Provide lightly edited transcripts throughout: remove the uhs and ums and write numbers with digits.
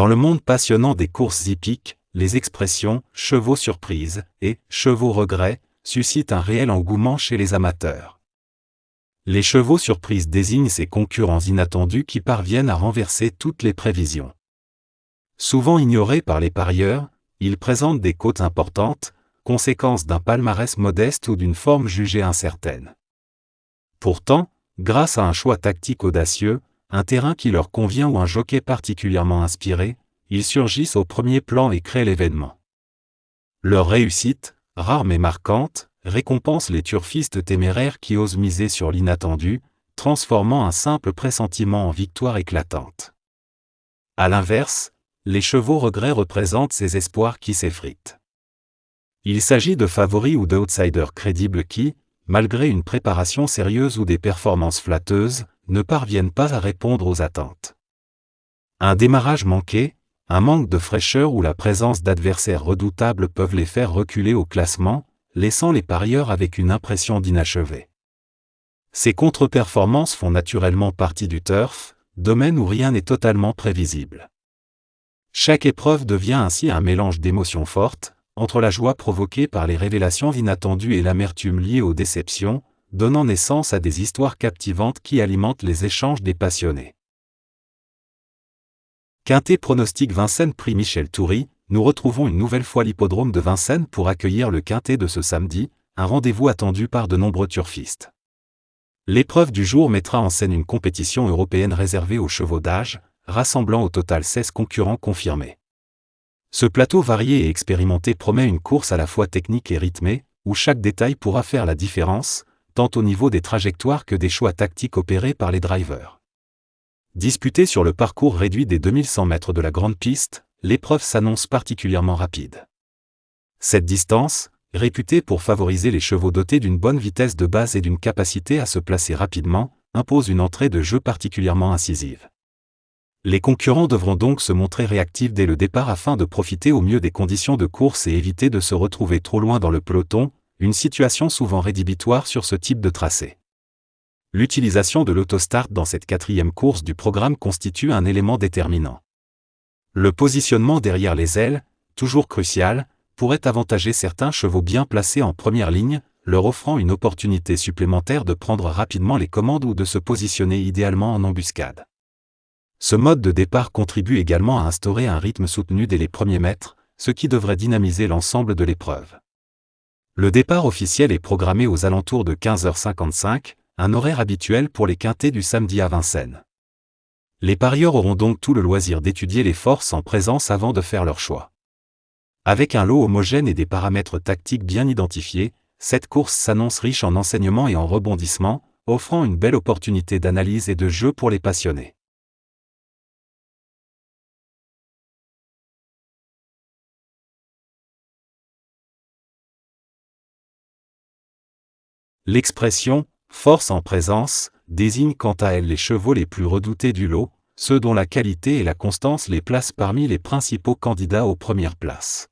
Dans le monde passionnant des courses hippiques, les expressions « chevaux surprise » et « chevaux regret » suscitent un réel engouement chez les amateurs. Les chevaux surprises désignent ces concurrents inattendus qui parviennent à renverser toutes les prévisions. Souvent ignorés par les parieurs, ils présentent des cotes importantes, conséquence d'un palmarès modeste ou d'une forme jugée incertaine. Pourtant, grâce à un choix tactique audacieux, un terrain qui leur convient ou un jockey particulièrement inspiré, ils surgissent au premier plan et créent l'événement. Leur réussite, rare mais marquante, récompense les turfistes téméraires qui osent miser sur l'inattendu, transformant un simple pressentiment en victoire éclatante. À l'inverse, les chevaux regrets représentent ces espoirs qui s'effritent. Il s'agit de favoris ou d'outsiders crédibles qui, malgré une préparation sérieuse ou des performances flatteuses, ne parviennent pas à répondre aux attentes. Un démarrage manqué, un manque de fraîcheur ou la présence d'adversaires redoutables peuvent les faire reculer au classement, laissant les parieurs avec une impression d'inachevé. Ces contre-performances font naturellement partie du turf, domaine où rien n'est totalement prévisible. Chaque épreuve devient ainsi un mélange d'émotions fortes, entre la joie provoquée par les révélations inattendues et l'amertume liée aux déceptions, donnant naissance à des histoires captivantes qui alimentent les échanges des passionnés. Quintet pronostic Vincennes Prix Michel Toury, nous retrouvons une nouvelle fois l'hippodrome de Vincennes pour accueillir le Quintet de ce samedi, un rendez-vous attendu par de nombreux turfistes. L'épreuve du jour mettra en scène une compétition européenne réservée aux chevaux d'âge, rassemblant au total 16 concurrents confirmés. Ce plateau varié et expérimenté promet une course à la fois technique et rythmée, où chaque détail pourra faire la différence, tant au niveau des trajectoires que des choix tactiques opérés par les drivers. Disputée sur le parcours réduit des 2100 mètres de la grande piste, l'épreuve s'annonce particulièrement rapide. Cette distance, réputée pour favoriser les chevaux dotés d'une bonne vitesse de base et d'une capacité à se placer rapidement, impose une entrée de jeu particulièrement incisive. Les concurrents devront donc se montrer réactifs dès le départ afin de profiter au mieux des conditions de course et éviter de se retrouver trop loin dans le peloton, une situation souvent rédhibitoire sur ce type de tracé. L'utilisation de l'autostart dans cette quatrième course du programme constitue un élément déterminant. Le positionnement derrière les ailes, toujours crucial, pourrait avantager certains chevaux bien placés en première ligne, leur offrant une opportunité supplémentaire de prendre rapidement les commandes ou de se positionner idéalement en embuscade. Ce mode de départ contribue également à instaurer un rythme soutenu dès les premiers mètres, ce qui devrait dynamiser l'ensemble de l'épreuve. Le départ officiel est programmé aux alentours de 15h55, un horaire habituel pour les quintets du samedi à Vincennes. Les parieurs auront donc tout le loisir d'étudier les forces en présence avant de faire leur choix. Avec un lot homogène et des paramètres tactiques bien identifiés, cette course s'annonce riche en enseignements et en rebondissements, offrant une belle opportunité d'analyse et de jeu pour les passionnés. L'expression « force en présence » désigne quant à elle les chevaux les plus redoutés du lot, ceux dont la qualité et la constance les placent parmi les principaux candidats aux premières places.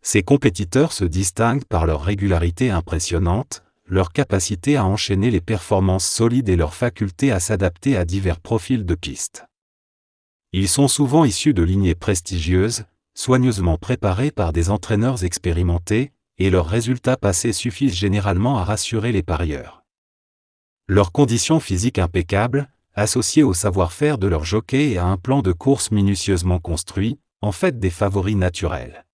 Ces compétiteurs se distinguent par leur régularité impressionnante, leur capacité à enchaîner les performances solides et leur faculté à s'adapter à divers profils de piste. Ils sont souvent issus de lignées prestigieuses, soigneusement préparées par des entraîneurs expérimentés, et leurs résultats passés suffisent généralement à rassurer les parieurs. Leurs conditions physiques impeccables, associées au savoir-faire de leurs jockeys et à un plan de course minutieusement construit, en fait des favoris naturels.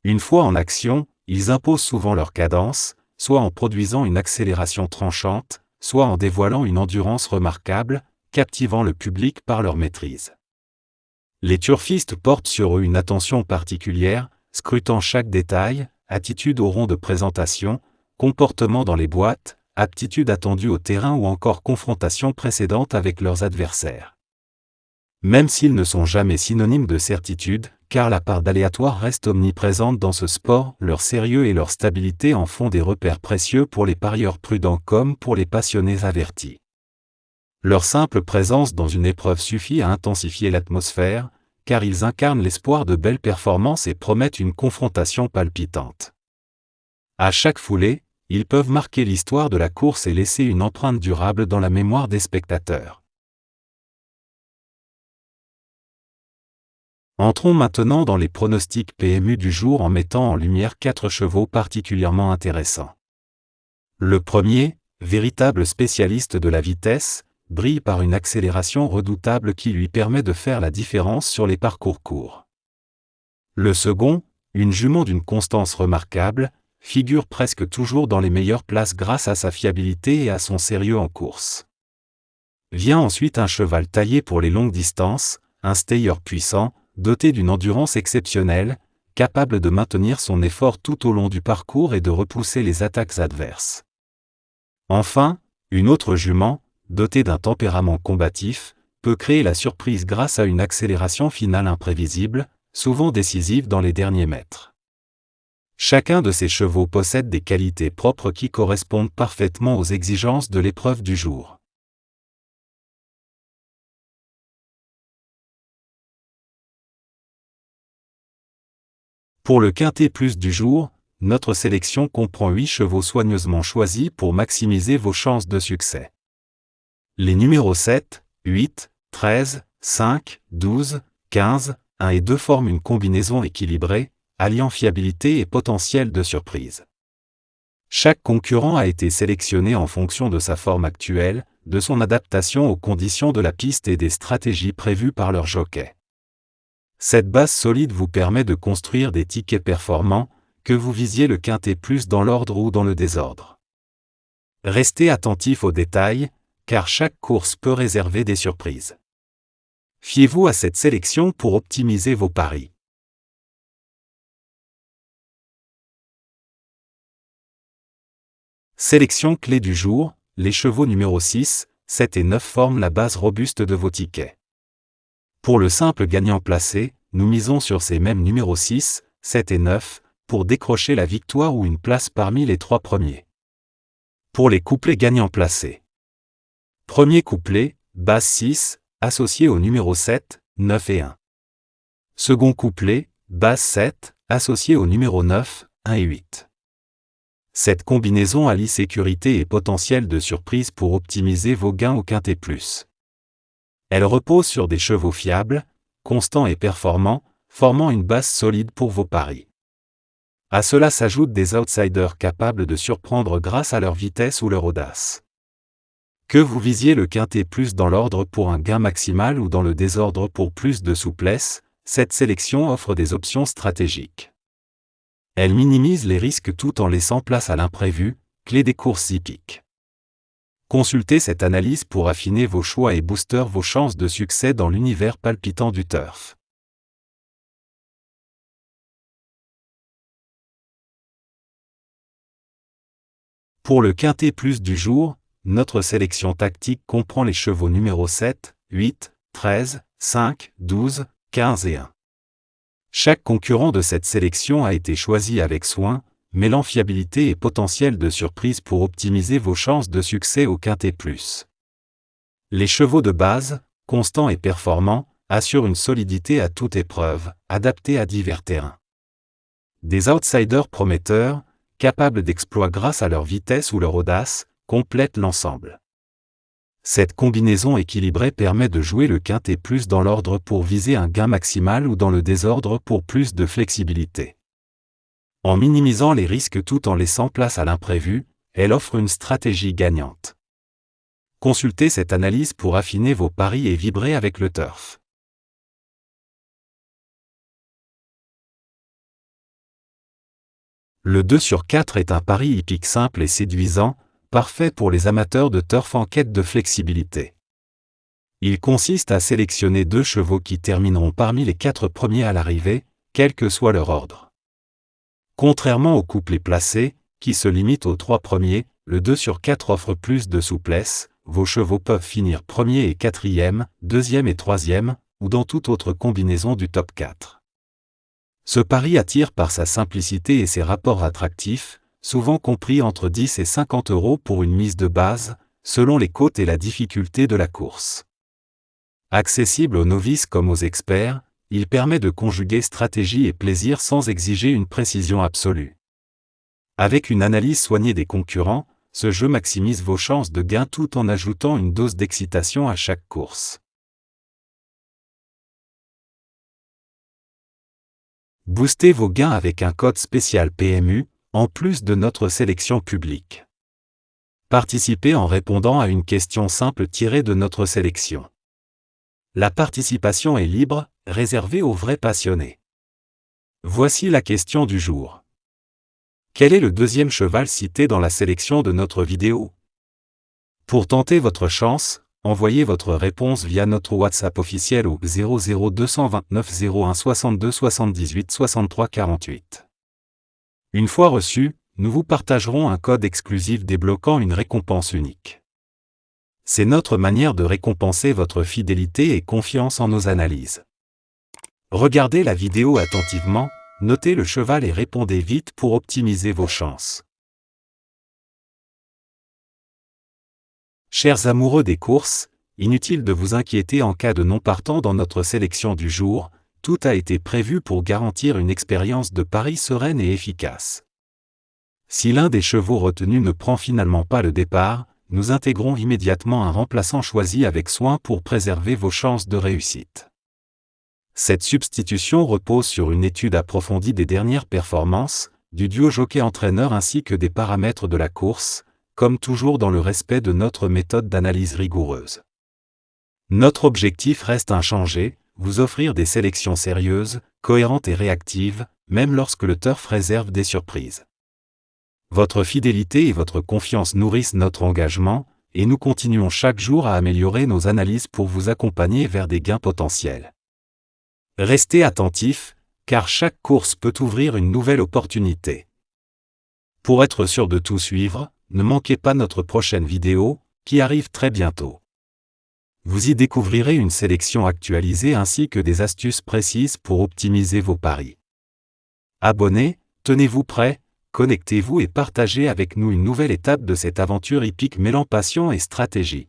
Une fois en action, ils imposent souvent leur cadence, soit en produisant une accélération tranchante, soit en dévoilant une endurance remarquable, captivant le public par leur maîtrise. Les turfistes portent sur eux une attention particulière, scrutant chaque détail, attitude au rond de présentation, comportement dans les boîtes, aptitude attendue au terrain ou encore confrontation précédente avec leurs adversaires. Même s'ils ne sont jamais synonymes de certitude, car la part d'aléatoire reste omniprésente dans ce sport, leur sérieux et leur stabilité en font des repères précieux pour les parieurs prudents comme pour les passionnés avertis. Leur simple présence dans une épreuve suffit à intensifier l'atmosphère, car ils incarnent l'espoir de belles performances et promettent une confrontation palpitante. À chaque foulée, ils peuvent marquer l'histoire de la course et laisser une empreinte durable dans la mémoire des spectateurs. Entrons maintenant dans les pronostics PMU du jour en mettant en lumière 4 chevaux particulièrement intéressants. Le premier, véritable spécialiste de la vitesse, brille par une accélération redoutable qui lui permet de faire la différence sur les parcours courts. Le second, une jument d'une constance remarquable, figure presque toujours dans les meilleures places grâce à sa fiabilité et à son sérieux en course. Vient ensuite un cheval taillé pour les longues distances, un stayer puissant, doté d'une endurance exceptionnelle, capable de maintenir son effort tout au long du parcours et de repousser les attaques adverses. Enfin, une autre jument, dotée d'un tempérament combatif, peut créer la surprise grâce à une accélération finale imprévisible, souvent décisive dans les derniers mètres. Chacun de ces chevaux possède des qualités propres qui correspondent parfaitement aux exigences de l'épreuve du jour. Pour le quintet plus du jour, notre sélection comprend 8 chevaux soigneusement choisis pour maximiser vos chances de succès. Les numéros 7, 8, 13, 5, 12, 15, 1 et 2 forment une combinaison équilibrée, alliant fiabilité et potentiel de surprise. Chaque concurrent a été sélectionné en fonction de sa forme actuelle, de son adaptation aux conditions de la piste et des stratégies prévues par leur jockey. Cette base solide vous permet de construire des tickets performants, que vous visiez le quintet plus dans l'ordre ou dans le désordre. Restez attentif aux détails, car chaque course peut réserver des surprises. Fiez-vous à cette sélection pour optimiser vos paris. Sélection clé du jour, les chevaux numéro 6, 7 et 9 forment la base robuste de vos tickets. Pour le simple gagnant placé, nous misons sur ces mêmes numéros 6, 7 et 9, pour décrocher la victoire ou une place parmi les 3 premiers. Pour les couplets gagnants placés. Premier couplet, base 6, associé au numéro 7, 9 et 1. Second couplet, base 7, associé au numéro 9, 1 et 8. Cette combinaison allie sécurité et potentiel de surprise pour optimiser vos gains au quintet plus. Elle repose sur des chevaux fiables, constants et performants, formant une base solide pour vos paris. À cela s'ajoutent des outsiders capables de surprendre grâce à leur vitesse ou leur audace. Que vous visiez le quintet plus dans l'ordre pour un gain maximal ou dans le désordre pour plus de souplesse, cette sélection offre des options stratégiques. Elle minimise les risques tout en laissant place à l'imprévu, clé des courses hippiques. Consultez cette analyse pour affiner vos choix et booster vos chances de succès dans l'univers palpitant du turf. Pour le quintet plus du jour, notre sélection tactique comprend les chevaux numéro 7, 8, 13, 5, 12, 15 et 1. Chaque concurrent de cette sélection a été choisi avec soin, mêlant fiabilité et potentiel de surprise pour optimiser vos chances de succès au quintet plus. Les chevaux de base, constants et performants, assurent une solidité à toute épreuve, adaptée à divers terrains. Des outsiders prometteurs, capables d'exploits grâce à leur vitesse ou leur audace, complètent l'ensemble. Cette combinaison équilibrée permet de jouer le quintet plus dans l'ordre pour viser un gain maximal ou dans le désordre pour plus de flexibilité. En minimisant les risques tout en laissant place à l'imprévu, elle offre une stratégie gagnante. Consultez cette analyse pour affiner vos paris et vibrer avec le turf. Le 2 sur 4 est un pari hippique simple et séduisant, parfait pour les amateurs de turf en quête de flexibilité. Il consiste à sélectionner 2 chevaux qui termineront parmi les 4 premiers à l'arrivée, quel que soit leur ordre. Contrairement au couplet placé, qui se limite aux 3 premiers, le 2 sur 4 offre plus de souplesse, vos chevaux peuvent finir premier et quatrième, deuxième et troisième, ou dans toute autre combinaison du top 4. Ce pari attire par sa simplicité et ses rapports attractifs, souvent compris entre 10 et 50 € pour une mise de base, selon les côtes et la difficulté de la course. Accessible aux novices comme aux experts, il permet de conjuguer stratégie et plaisir sans exiger une précision absolue. Avec une analyse soignée des concurrents, ce jeu maximise vos chances de gain tout en ajoutant une dose d'excitation à chaque course. Boostez vos gains avec un code spécial PMU, en plus de notre sélection publique. Participez en répondant à une question simple tirée de notre sélection. La participation est libre, réservée aux vrais passionnés. Voici la question du jour. Quel est le deuxième cheval cité dans la sélection de notre vidéo? Pour tenter votre chance, envoyez votre réponse via notre WhatsApp officiel au 00229 01 62 78 63 48. Une fois reçu, nous vous partagerons un code exclusif débloquant une récompense unique. C'est notre manière de récompenser votre fidélité et confiance en nos analyses. Regardez la vidéo attentivement, notez le cheval et répondez vite pour optimiser vos chances. Chers amoureux des courses, inutile de vous inquiéter en cas de non partant dans notre sélection du jour, tout a été prévu pour garantir une expérience de pari sereine et efficace. Si l'un des chevaux retenus ne prend finalement pas le départ, nous intégrons immédiatement un remplaçant choisi avec soin pour préserver vos chances de réussite. Cette substitution repose sur une étude approfondie des dernières performances, du duo jockey-entraîneur ainsi que des paramètres de la course, comme toujours dans le respect de notre méthode d'analyse rigoureuse. Notre objectif reste inchangé, vous offrir des sélections sérieuses, cohérentes et réactives, même lorsque le turf réserve des surprises. Votre fidélité et votre confiance nourrissent notre engagement, et nous continuons chaque jour à améliorer nos analyses pour vous accompagner vers des gains potentiels. Restez attentifs, car chaque course peut ouvrir une nouvelle opportunité. Pour être sûr de tout suivre, ne manquez pas notre prochaine vidéo, qui arrive très bientôt. Vous y découvrirez une sélection actualisée ainsi que des astuces précises pour optimiser vos paris. Abonnez, tenez-vous prêts, connectez-vous et partagez avec nous une nouvelle étape de cette aventure hippique mêlant passion et stratégie.